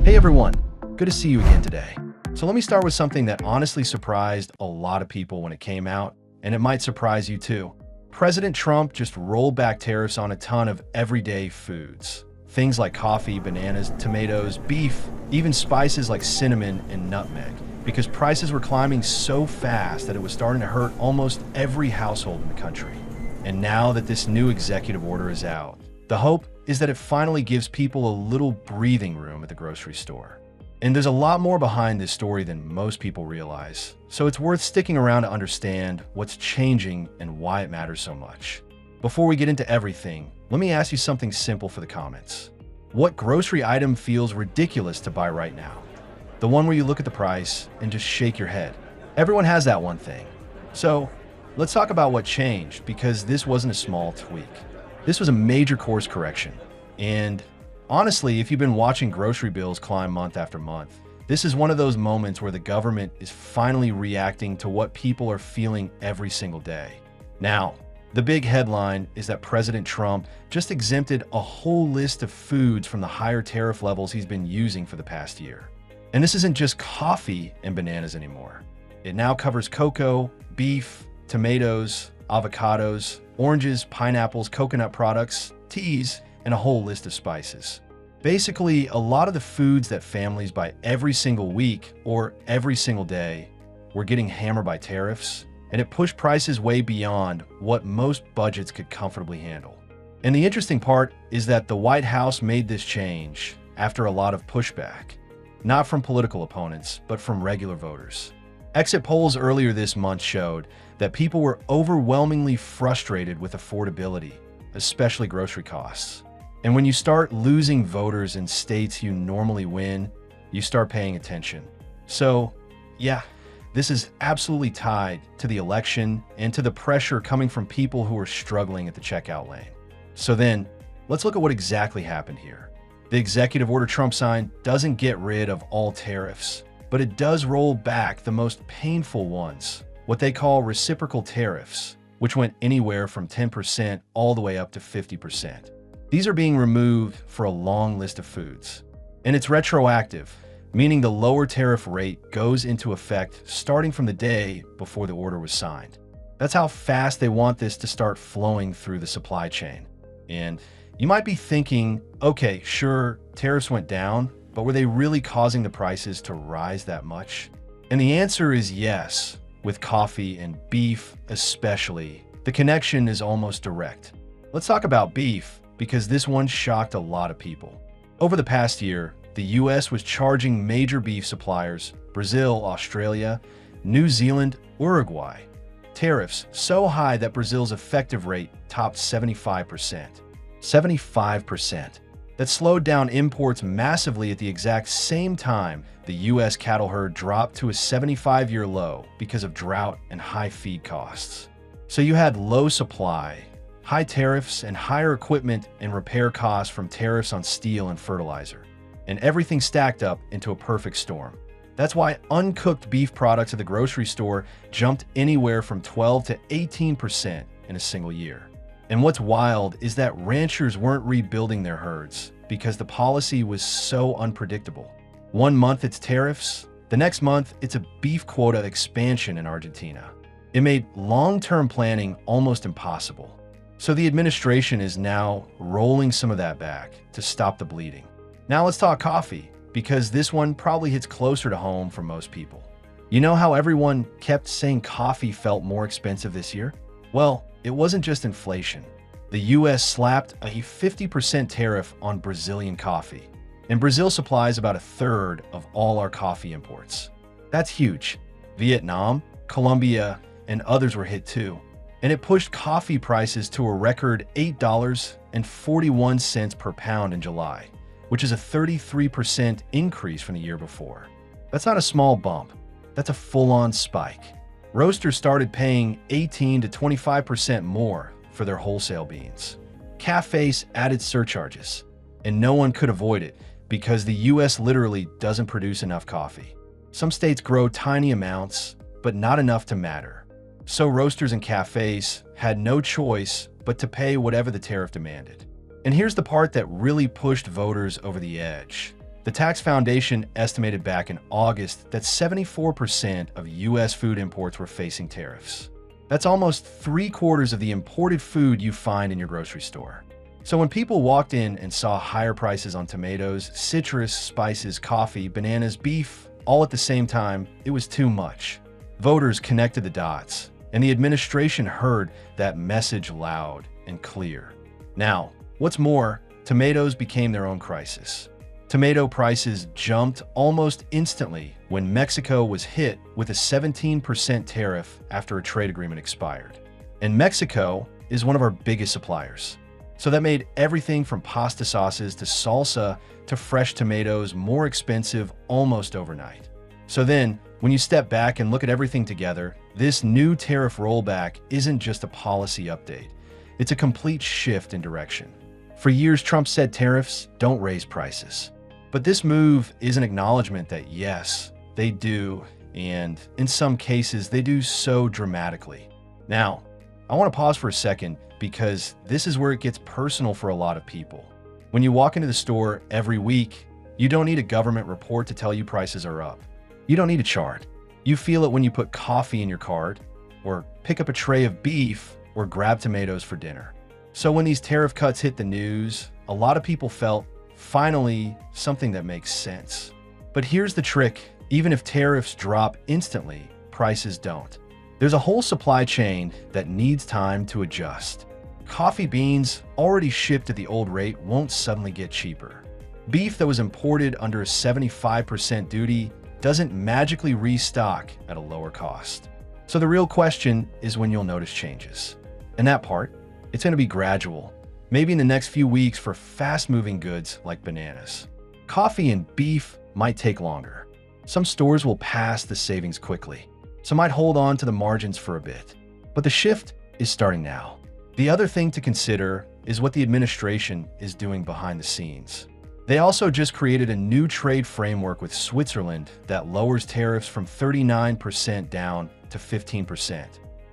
Hey everyone, good to see you again today. So let me start with something that honestly surprised a lot of people when it came out, and it might surprise you too. President Trump just rolled back tariffs on a ton of everyday foods. Things like coffee, bananas, tomatoes, beef, even spices like cinnamon and nutmeg, because prices were climbing so fast that it was starting to hurt almost every household in the country. And now that this new executive order is out, the hope is that it finally gives people a little breathing room at the grocery store. And there's a lot more behind this story than most people realize, so it's worth sticking around to understand what's changing and why it matters so much. Before we get into everything, let me ask you something simple for the comments. What grocery item feels ridiculous to buy right now? The one where you look at the price and just shake your head. Everyone has that one thing. So let's talk about what changed, because this wasn't a small tweak. This was a major course correction. And honestly, if you've been watching grocery bills climb month after month, this is one of those moments where the government is finally reacting to what people are feeling every single day. Now, the big headline is that President Trump just exempted a whole list of foods from the higher tariff levels he's been using for the past year. And this isn't just coffee and bananas anymore. It now covers cocoa, beef, tomatoes, avocados, oranges, pineapples, coconut products, teas, and a whole list of spices. Basically, a lot of the foods that families buy every single week or every single day were getting hammered by tariffs, and it pushed prices way beyond what most budgets could comfortably handle. And the interesting part is that the White House made this change after a lot of pushback, not from political opponents, but from regular voters. Exit polls earlier this month showed that people were overwhelmingly frustrated with affordability, especially grocery costs. And when you start losing voters in states you normally win, you start paying attention. So, yeah, this is absolutely tied to the election and to the pressure coming from people who are struggling at the checkout lane. So then, let's look at what exactly happened here. The executive order Trump signed doesn't get rid of all tariffs, but it does roll back the most painful ones, what they call reciprocal tariffs, which went anywhere from 10% all the way up to 50%. These are being removed for a long list of foods. And it's retroactive, meaning the lower tariff rate goes into effect starting from the day before the order was signed. That's how fast they want this to start flowing through the supply chain. And you might be thinking, okay, sure, tariffs went down, but were they really causing the prices to rise that much? And the answer is yes. With coffee and beef especially, the connection is almost direct. Let's talk about beef, because this one shocked a lot of people. Over the past year, the US was charging major beef suppliers, Brazil, Australia, New Zealand, Uruguay, tariffs so high that Brazil's effective rate topped 75%. 75%. That slowed down imports massively at the exact same time the US cattle herd dropped to a 75-year low because of drought and high feed costs. So you had low supply, high tariffs, and higher equipment and repair costs from tariffs on steel and fertilizer. And everything stacked up into a perfect storm. That's why uncooked beef products at the grocery store jumped anywhere from 12 to 18% in a single year. And what's wild is that ranchers weren't rebuilding their herds because the policy was so unpredictable. One month it's tariffs, the next month it's a beef quota expansion in Argentina. It made long-term planning almost impossible. So the administration is now rolling some of that back to stop the bleeding. Now let's talk coffee, because this one probably hits closer to home for most people. You know how everyone kept saying coffee felt more expensive this year? Well, it wasn't just inflation. The US slapped a 50% tariff on Brazilian coffee, and Brazil supplies about a third of all our coffee imports. That's huge. Vietnam, Colombia, and others were hit too. And it pushed coffee prices to a record $8.41 per pound in July, which is a 33% increase from the year before. That's not a small bump. That's a full-on spike. Roasters started paying 18 to 25% more for their wholesale beans. Cafes added surcharges, and no one could avoid it because the US literally doesn't produce enough coffee. Some states grow tiny amounts, but not enough to matter. So roasters and cafes had no choice but to pay whatever the tariff demanded. And here's the part that really pushed voters over the edge. The The Tax Foundation estimated back in August that 74% of U.S. food imports were facing tariffs. That's almost 3/4 of the imported food you find in your grocery store. So when people walked in and saw higher prices on tomatoes, citrus, spices, coffee, bananas, beef, all at the same time, it was too much. Voters connected the dots, and the administration heard that message loud and clear. Now, what's more, tomatoes became their own crisis. Tomato prices jumped almost instantly when Mexico was hit with a 17% tariff after a trade agreement expired. And Mexico is one of our biggest suppliers. So that made everything from pasta sauces to salsa to fresh tomatoes more expensive almost overnight. So then, when you step back and look at everything together, this new tariff rollback isn't just a policy update. It's a complete shift in direction. For years, Trump said tariffs don't raise prices. But this move is an acknowledgement that yes, they do, and in some cases, they do so dramatically. Now, I want to pause for a second because this is where it gets personal for a lot of people. When you walk into the store every week, you don't need a government report to tell you prices are up. You don't need a chart. You feel it when you put coffee in your cart, or pick up a tray of beef, or grab tomatoes for dinner. So when these tariff cuts hit the news, a lot of people felt, finally, something that makes sense. But here's the trick. Even if tariffs drop instantly, prices don't. There's a whole supply chain that needs time to adjust. Coffee beans already shipped at the old rate won't suddenly get cheaper. Beef that was imported under a 75% duty doesn't magically restock at a lower cost. So the real question is when you'll notice changes. And that part, it's going to be gradual. Maybe in the next few weeks for fast-moving goods like bananas. Coffee and beef might take longer. Some stores will pass the savings quickly. Some might hold on to the margins for a bit. But the shift is starting now. The other thing to consider is what the administration is doing behind the scenes. They also just created a new trade framework with Switzerland that lowers tariffs from 39% down to 15%.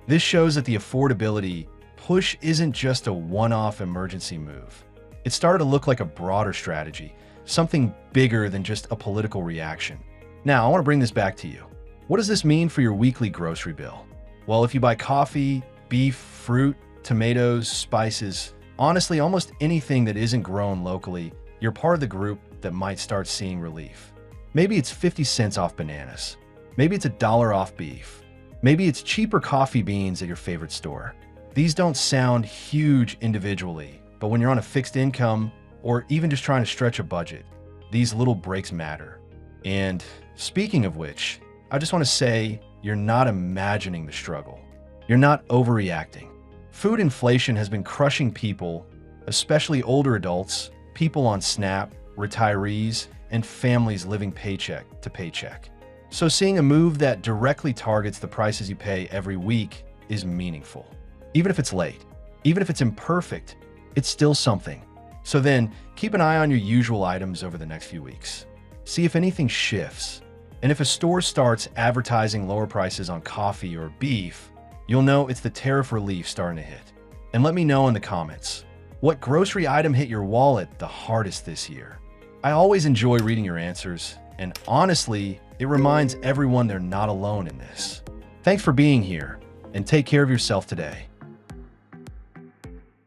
This shows that the affordability push isn't just a one-off emergency move. It started to look like a broader strategy, something bigger than just a political reaction. Now, I want to bring this back to you. What does this mean for your weekly grocery bill? Well, if you buy coffee, beef, fruit, tomatoes, spices, honestly, almost anything that isn't grown locally, you're part of the group that might start seeing relief. Maybe it's 50 cents off bananas. Maybe it's $1 off beef. Maybe it's cheaper coffee beans at your favorite store. These don't sound huge individually, but when you're on a fixed income or even just trying to stretch a budget, these little breaks matter. And speaking of which, I just want to say you're not imagining the struggle. You're not overreacting. Food inflation has been crushing people, especially older adults, people on SNAP, retirees, and families living paycheck to paycheck. So seeing a move that directly targets the prices you pay every week is meaningful. Even if it's late, even if it's imperfect, it's still something. So then, keep an eye on your usual items over the next few weeks. See if anything shifts. And if a store starts advertising lower prices on coffee or beef, you'll know it's the tariff relief starting to hit. And let me know in the comments, what grocery item hit your wallet the hardest this year? I always enjoy reading your answers, and honestly, it reminds everyone they're not alone in this. Thanks for being here, and take care of yourself today.